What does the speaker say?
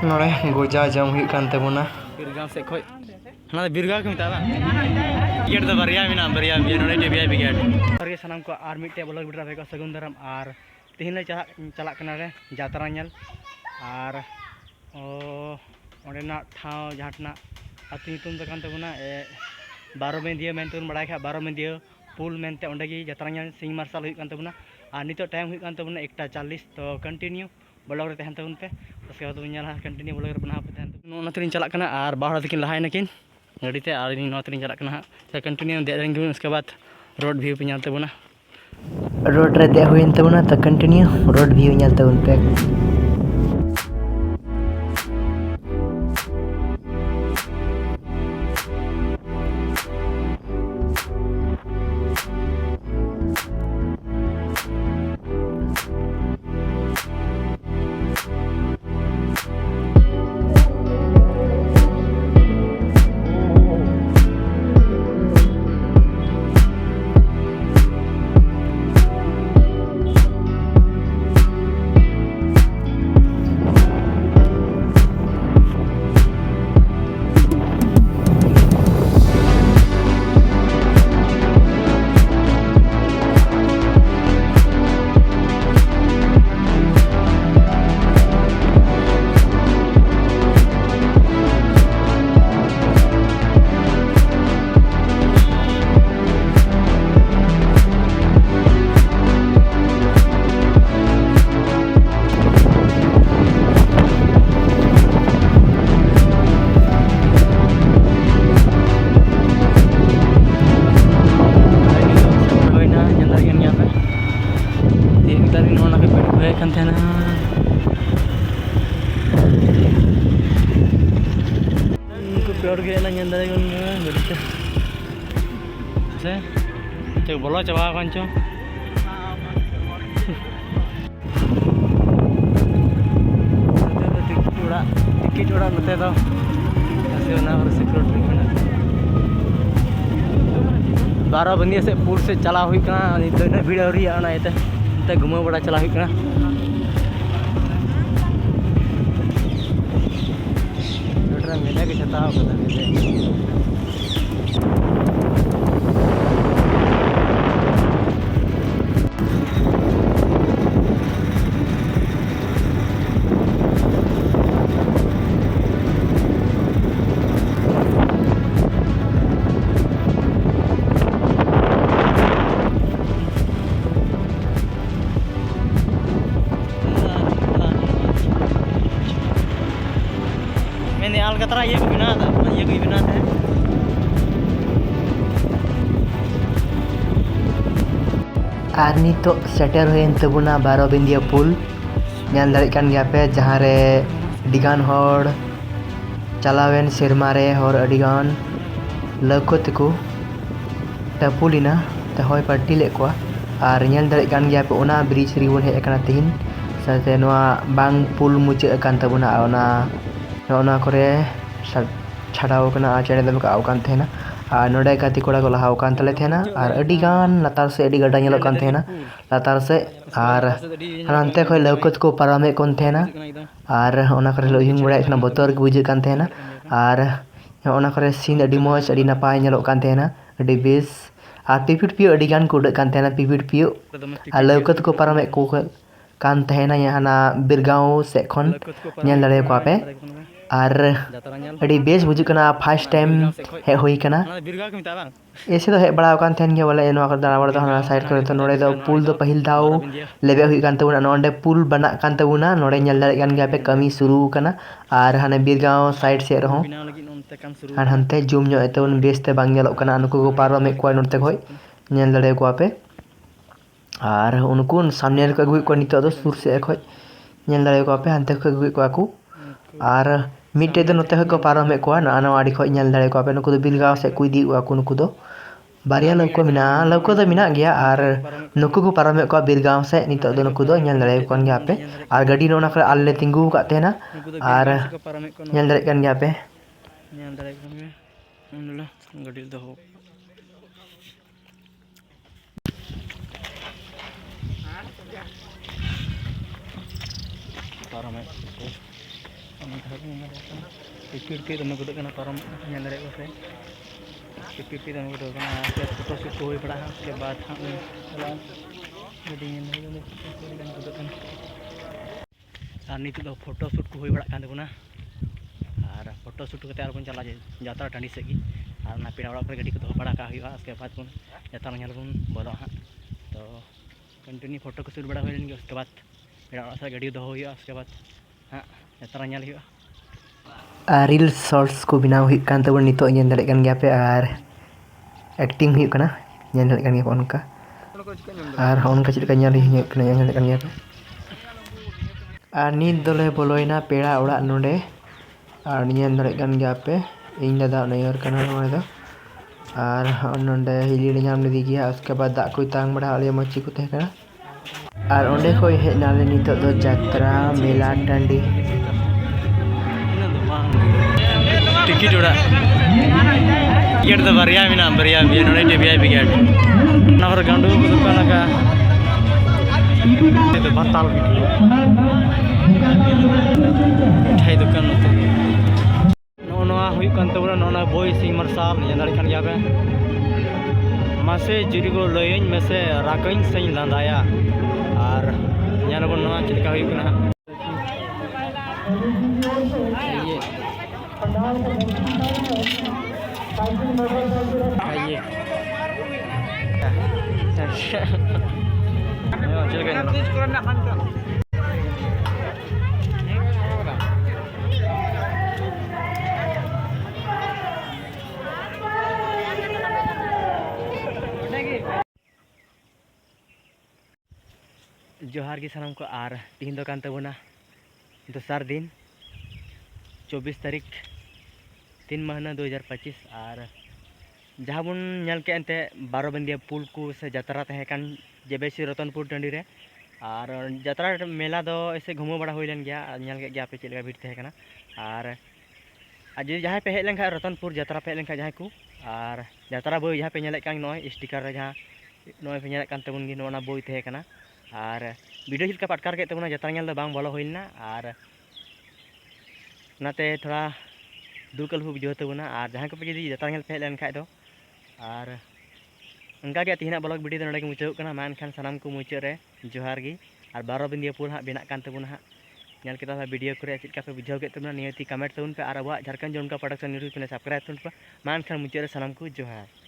नोड़े गोजा जम हुई कान तबुना बिरगांव से खोय हना बिरगांव के मिता गेट द बरिया मिना बरिया बिया नोड़े टेबिया बिगेट और के सनम को आर मिटे ब्लॉग बिटा भेको सगुन दरम आर तिहिन ले चला कना रे जात्रा नेल आर ओ ओडेना ठाव जहाटना अतु नितुम द कान तबुना ए 12 मेंदिया मेनतुन बड़ाय खा 12 मेंदिया पुल मेनते ओंडे गी जात्रा नेल सिंग मार्शल हुई कान तबुना आर नितो टाइम हुई कान तबुना 1:40 तो कंटिन्यू ब्लॉग रे तहन तबुन पे उसके बाद ᱧᱮᱞᱟ कंटिन्यू ब्लॉग रे बना पे तहन नो तरिन चला कना आर बाहर तकिन लहाय नकिन गाड़ी ते आर नो तरिन चला कना से कंटिन्यू दे रेंगे उसके बाद रोड व्यू पे ᱧᱮᱞ तबुना रोड रे दे हुइन तबुना तो कंटिन्यू रोड व्यू ᱧᱮल तबुन पे Cek bola coba kanco. Tikit udah nete to. Masih ना और सिक्योरिटी में 12 बंदी से पुल से चला हुई का नित भीड़ हो रही है ना इते घुमा बड़ा चला हुई का डोटरा मेले के छता हो कदा अलकतरा ये भी बना था ये भी बना था आर नितो सेटर हुए तबुना 12 बिंदिया पुल ᱧᱮᱞ ᱫᱟᱲᱮᱜ ᱠᱟᱱ ᱜᱮᱭᱟ ᱯᱮ ᱡᱟᱦᱟᱸ ᱨᱮ ᱟᱹᱰᱤᱜᱟन ᱦᱚᱲ ᱪᱟᱞᱟᱣᱮᱱ ᱥᱮᱨᱢᱟ ᱨᱮ ᱦᱚᱲ ᱟᱹᱰᱤᱜᱟन ᱞᱟᱹᱣᱠᱟᱹ ᱛᱮᱠᱚ ᱴᱟᱹᱯᱩᱞᱤᱱᱟ ᱛᱮ ᱦᱚᱭ ᱯᱟᱹᱴᱤ ᱞᱮᱫ ᱠᱚᱣᱟ ᱟᱨ ᱧᱮᱞ ᱫᱟᱲᱮᱜ ᱠᱟᱱ ᱜᱮᱭᱟ ᱯᱮ ᱚᱱᱟ ᱵᱨᱤᱡᱽ ᱨᱮᱵᱚᱱ ᱦᱮᱡ ᱟᱠᱟᱱᱟ ᱛᱮᱦᱮᱧ ᱥᱟᱶᱛᱮ ᱱᱚᱣᱟ ᱵᱟᱝ ᱯᱩᱞ ᱢᱩᱪᱟᱹᱫ ᱟᱠᱟᱱ ᱛᱟᱵᱚᱱᱟ ᱚᱱᱟ ᱠᱚᱨᱮ ᱪᱷᱟᱰᱟᱣ ᱠᱟᱱᱟ ᱟᱨ ᱪᱮᱬᱮ ᱫᱚ ᱟᱣ ᱠᱟᱱ ᱛᱟᱦᱮᱱᱟ ᱟᱨ ᱱᱚᱰᱮ ᱜᱟᱛᱮ ᱠᱚᱲᱟ ᱠᱚ ᱞᱟᱦᱟᱣ ᱠᱟᱱ ᱛᱟᱞᱮ ᱛᱟᱦᱮᱱᱟ ᱟᱨ ᱟᱹᱰᱤᱜᱟन ᱞᱟᱛᱟᱨ ᱥᱮᱫ ᱟᱹᱰᱤ ᱜᱟᱰᱟ ᱧᱮᱞᱚᱜ ᱠᱟᱱ ᱛᱟᱦᱮᱱᱟ ᱞᱟᱛᱟर ᱥᱮᱫ ᱟᱨ ᱦᱟᱱᱛᱮ ᱠᱷᱚᱡ ᱞᱟᱹᱣᱠᱟᱹ ᱛᱮᱠᱚ ᱯᱟᱨᱚᱢᱮᱫ ᱠᱚ ᱛᱟᱦᱮᱱᱟ ᱟᱨ ᱚᱱᱟ ᱠᱚᱨᱮ ᱞᱮ ᱩᱭᱩᱝ ᱵᱟᱲᱟᱭᱮᱫ ᱛᱟᱦᱮᱱᱟ ᱵᱚᱛᱚᱨ ᱜᱮ ᱵᱩᱡᱷᱟᱹᱜ ᱠᱟᱱ ᱛᱟᱦᱮᱱᱟ ᱟᱨ ᱚᱱᱟ ᱠᱚᱨᱮ ᱥᱤᱱ ᱟᱹᱰᱤ ᱢᱚᱡᱽ ᱟᱹᱰᱤ ᱱᱟᱯᱟᱭ ᱧᱮᱞᱚᱜ ᱠᱟᱱ ᱛᱟᱦᱮᱱᱟ ᱟᱹᱰᱤ ᱵᱮᱥ ᱟᱨ ᱯᱤᱯᱤᱲ ᱯᱤᱭᱳ ᱟᱹᱰᱤᱜᱟन ᱠᱚ ᱩᱰᱟᱹᱜ ᱠᱟᱱ ᱛᱟᱦᱮᱱᱟ ᱯᱤᱯᱤᱲ ᱯᱤᱭᱳ ᱟᱨ ᱞᱟᱹᱣᱠᱟᱹ ᱛᱮᱠᱚ ᱯᱟᱨᱚᱢᱮᱫ ᱠᱚ kan tahena ya hana Birgaon sekon nyel dare ko ape ar adi bes bujuk kana first time he hui kana ऐसे तो है बड़ा कान थेन के बोले नो कर दाना बड़ा हना साइड करे तो नोडे दो पुल दो पहिल दाव लेबे हुई कान तबुना नोडे पुल बना कान तबुना नोडे nyel dare kan गया पे कमी शुरू kana ar hane Birgaon side से रहो हान हनते जूम ᱧᱚᱜ एतोन बेसते बांग ñelok kana नुको को पारome को नोते खय ñel dare को ape আর उनको सामने को अगुई को नितो दो सुर से खय ñel dare को ape हनते को अगुई को आकू আর मिटे दो नोते को पारome को ना आड़ी खय ñel dare को ape नुको दो Birgaon से कुई दी आकू नुको दो बारिया लौको मिना लौको दो मिना गया और नुको को पारमे को Birgaon से नितो दो नुको दो ñel dare को गया पे और गाड़ी नो ना करे आले तिंगु का तेना और ñel dare kan गया पे ñel dare kan गया उनला गाड़ी दो हो पारमे टिपी दमे गुड परम दाड़े को से टिपी दमे गुड फोटो शूट को पड़ा उसके बाद और नित फोटो शूट को पड़ा और फोटो शूट करते बन चला जात्रा टाँडी से और पेड़ा ओड़ा गाड़ी को दो पड़ा उसके बाद बन जात्रा बन बोलो हाँ तो कंटिन्यू फोटो को शूट बड़ा हुई उसके बाद पेड़ा ओड़ा से गाड़ी दो उसके बाद हाँ जात्रा रील शॉर्ट्स को बनाव तब नितो ñel दाड़े कान गया पे और एक्टिंग हुई कना ñel दाड़े कान गया उनका और उनका चेक का ñel कान गया पे और नीत दोले बोलोइना पेड़ा ओड़ा नोडे और ñel दाड़े कान गया पे इन दादा नयर कना नोडे दो और नोडे हिली नाम लेदी गया उसके बाद दाग को तांग बड़ा आले मच्छी को तहे कना और ओंडे को हेज नाले नितो दो जात्रा मेला टांडी टिकट उड़ा टिकट तो बरिया मिना बरिया भी नोडे वीआईपी गेट नवर गांडू दुकान का तो बताल मिठाई दुकान नोना हुई कान तबना नोना बॉय सिंह मार्शल दाड़े कान गया पे मासे जुरिगो लयन मेसे राकइन सही लांदाया और ñalबन नोना चिलका हुई कना जोहार की सानाम को और तीन कान तबना दोसर दिन 24 तारीख 3 महीना 2025 और जहाँ बन नल के अंते 12 बंदिया पुल को से जात्रा तहकान जेबेसी रतनपुर टाँडी रे और जात्रा मेला दो ऐसे घूमो बड़ा हुई गया नल के गया पे चलका भीड़ तहकाना और आज जहाँ पे हेज लेन रतनपुर जात्रा पे हेज लेन जहाँ को और जात्रा बोई जहाँ पे नल नॉय स्टिकर जहाँ नॉय पे नल तबन गी नोना बोई तहकाना और वीडियो चिल्का पटकार के तबना जात्रा नल बांग बोलो हुईना और नाते थोड़ा दुख अल्प बुझे तबना और जहाँ को जी जात्रा नल पे हेज लेन दो और उनका तीना ब्लॉग वीडियो नोड़े मुचाद मानखान सामान को मुचाद रे जोहार गी और 12 बंदिया पुल हाँ बेना कान तबना हाँ नल के वीडियो को चेक पे बुझाव के तबना नियति कमेंट तबन पे और अब झारखंड जो उनका प्रोडक्शन यूट्यूब चैनल सब्सक्राइब तबन पे मानखान मुचाद रे सामान को जोहार।